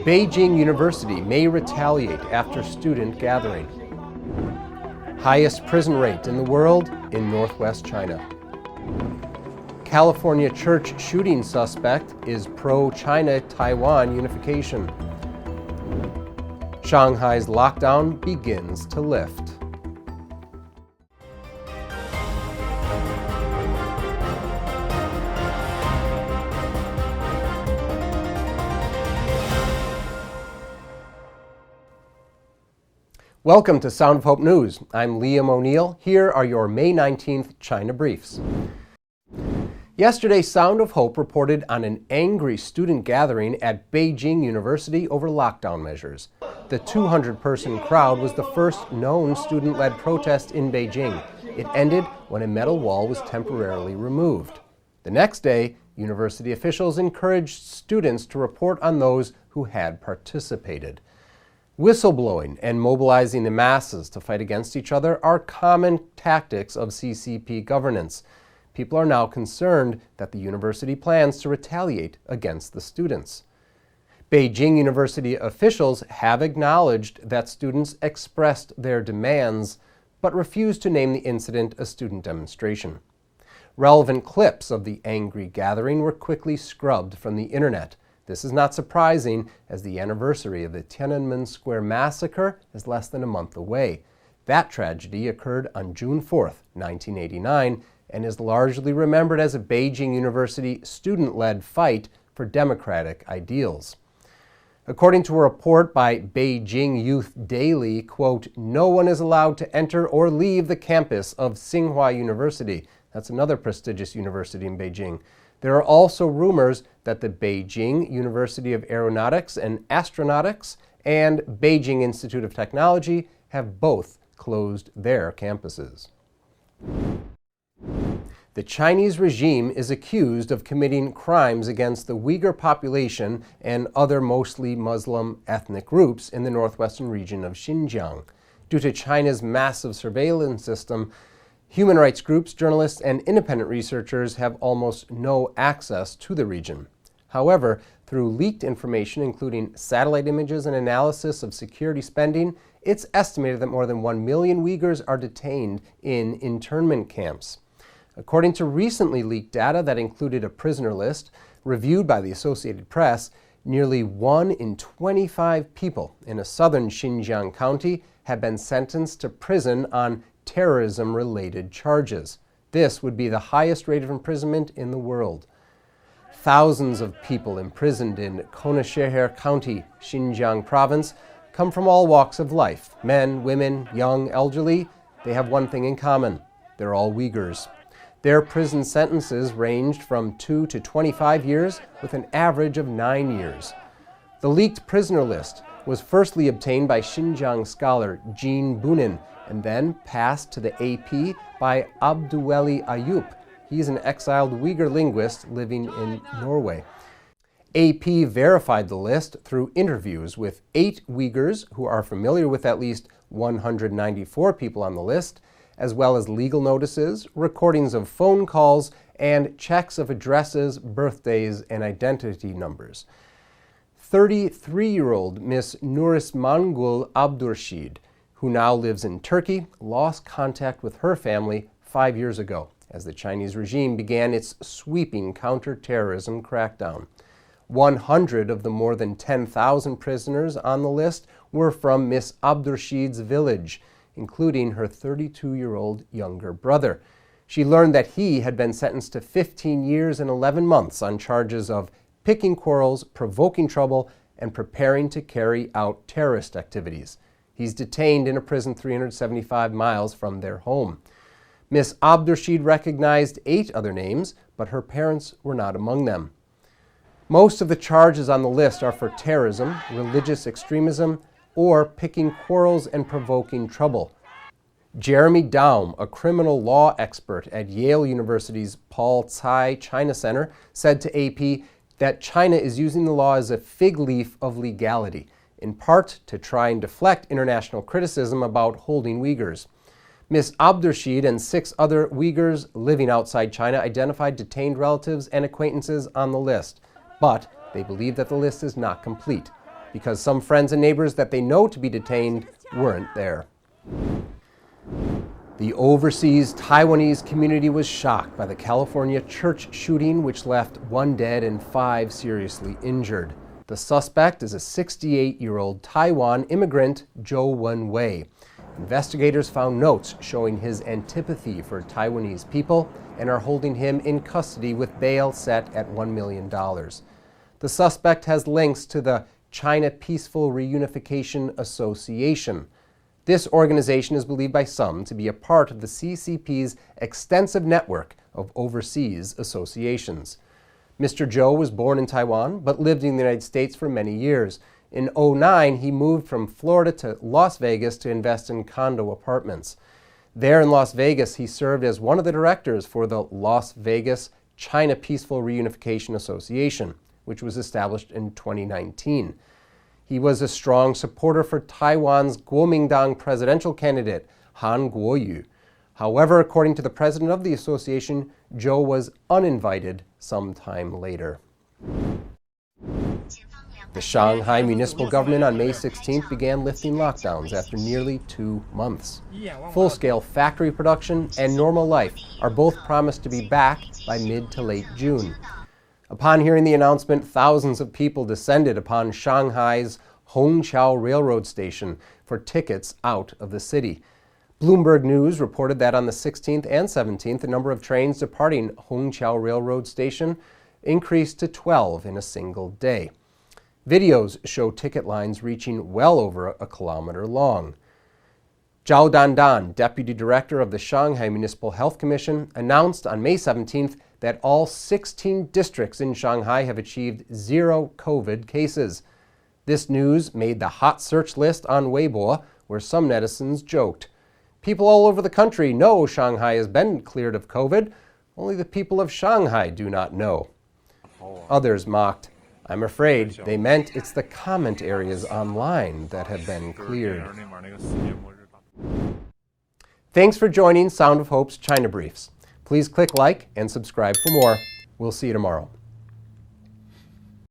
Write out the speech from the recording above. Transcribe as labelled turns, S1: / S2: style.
S1: Beijing University may retaliate after student gathering. Highest prison rate in the world in northwest China. California church shooting suspect is pro-China Taiwan unification. Shanghai's lockdown begins to lift. Welcome to Sound of Hope News. I'm Liam O'Neill. Here are your May 19th China briefs. Yesterday, Sound of Hope reported on an angry student gathering at Beijing University over lockdown measures. The 200-person crowd was the first known student-led protest in Beijing. It ended when a metal wall was temporarily removed. The next day, university officials encouraged students to report on those who had participated. Whistleblowing and mobilizing the masses to fight against each other are common tactics of CCP governance. People are now concerned that the university plans to retaliate against the students. Beijing University officials have acknowledged that students expressed their demands, but refused to name the incident a student demonstration. Relevant clips of the angry gathering were quickly scrubbed from the internet. This is not surprising, as the anniversary of the Tiananmen Square massacre is less than a month away. That tragedy occurred on June 4th, 1989, and is largely remembered as a Beijing University student-led fight for democratic ideals. According to a report by Beijing Youth Daily, quote, "No one is allowed to enter or leave the campus of Tsinghua University." That's another prestigious university in Beijing. There are also rumors that the Beijing University of Aeronautics and Astronautics and Beijing Institute of Technology have both closed their campuses. The Chinese regime is accused of committing crimes against the Uyghur population and other mostly Muslim ethnic groups in the northwestern region of Xinjiang. Due to China's massive surveillance system, human rights groups, journalists, and independent researchers have almost no access to the region. However, through leaked information, including satellite images and analysis of security spending, it's estimated that more than 1 million Uyghurs are detained in internment camps. According to recently leaked data that included a prisoner list reviewed by the Associated Press, nearly 1 in 25 people in a southern Xinjiang county have been sentenced to prison on terrorism-related charges. This would be the highest rate of imprisonment in the world. Thousands of people imprisoned in Konasheher County, Xinjiang province, come from all walks of life. Men, women, young, elderly. They have one thing in common. They're all Uyghurs. Their prison sentences ranged from 2 to 25 years, with an average of 9 years. The leaked prisoner list was firstly obtained by Xinjiang scholar Jean Bunin and then passed to the AP by Abduweli Ayup. He's an exiled Uyghur linguist living in Norway. AP verified the list through interviews with 8 Uyghurs who are familiar with at least 194 people on the list, as well as legal notices, recordings of phone calls, and checks of addresses, birthdays, and identity numbers. 33-year-old Miss Nurismangul Abdurshid, who now lives in Turkey, lost contact with her family 5 years ago as the Chinese regime began its sweeping counter-terrorism crackdown. 100 of the more than 10,000 prisoners on the list were from Miss Abdurshid's village, including her 32-year-old younger brother. She learned that he had been sentenced to 15 years and 11 months on charges of picking quarrels, provoking trouble, and preparing to carry out terrorist activities. He's detained in a prison 375 miles from their home. Miss Abdurshid recognized 8 other names, but her parents were not among them. Most of the charges on the list are for terrorism, religious extremism, or picking quarrels and provoking trouble. Jeremy Daum, a criminal law expert at Yale University's Paul Tsai China Center, said to AP that China is using the law as a fig leaf of legality, in part to try and deflect international criticism about holding Uyghurs. Ms. Abdurshid and 6 other Uyghurs living outside China identified detained relatives and acquaintances on the list, but they believe that the list is not complete. because some friends and neighbors that they know to be detained weren't there. The overseas Taiwanese community was shocked by the California church shooting, which left 1 dead and 5 seriously injured. The suspect is a 68-year-old Taiwan immigrant, Zhou Wenwei. Investigators found notes showing his antipathy for Taiwanese people and are holding him in custody with bail set at $1 million. The suspect has links to the China Peaceful Reunification Association. This organization is believed by some to be a part of the CCP's extensive network of overseas associations. Mr. Zhou was born in Taiwan, but lived in the United States for many years. In 2009, he moved from Florida to Las Vegas to invest in condo apartments. There in Las Vegas, he served as one of the directors for the Las Vegas China Peaceful Reunification Association, which was established in 2019. He was a strong supporter for Taiwan's Kuomintang presidential candidate, Han Kuo-yu. However, according to the president of the association, Zhou was uninvited sometime later. The Shanghai municipal government on May 16th began lifting lockdowns after nearly 2 months. Full-scale factory production and normal life are both promised to be back by mid to late June. Upon hearing the announcement, thousands of people descended upon Shanghai's Hongqiao Railroad Station for tickets out of the city. Bloomberg News reported that on the 16th and 17th, the number of trains departing Hongqiao Railroad Station increased to 12 in a single day. Videos show ticket lines reaching well over a kilometer long. Zhao Dandan, deputy director of the Shanghai Municipal Health Commission, announced on May 17th that all 16 districts in Shanghai have achieved 0 COVID cases. This news made the hot search list on Weibo, where some netizens joked. People all over the country know Shanghai has been cleared of COVID, only the people of Shanghai do not know. Others mocked, "I'm afraid they meant it's the comment areas online that have been cleared." Thanks for joining Sound of Hope's China Briefs. Please click like and subscribe for more. We'll see you tomorrow.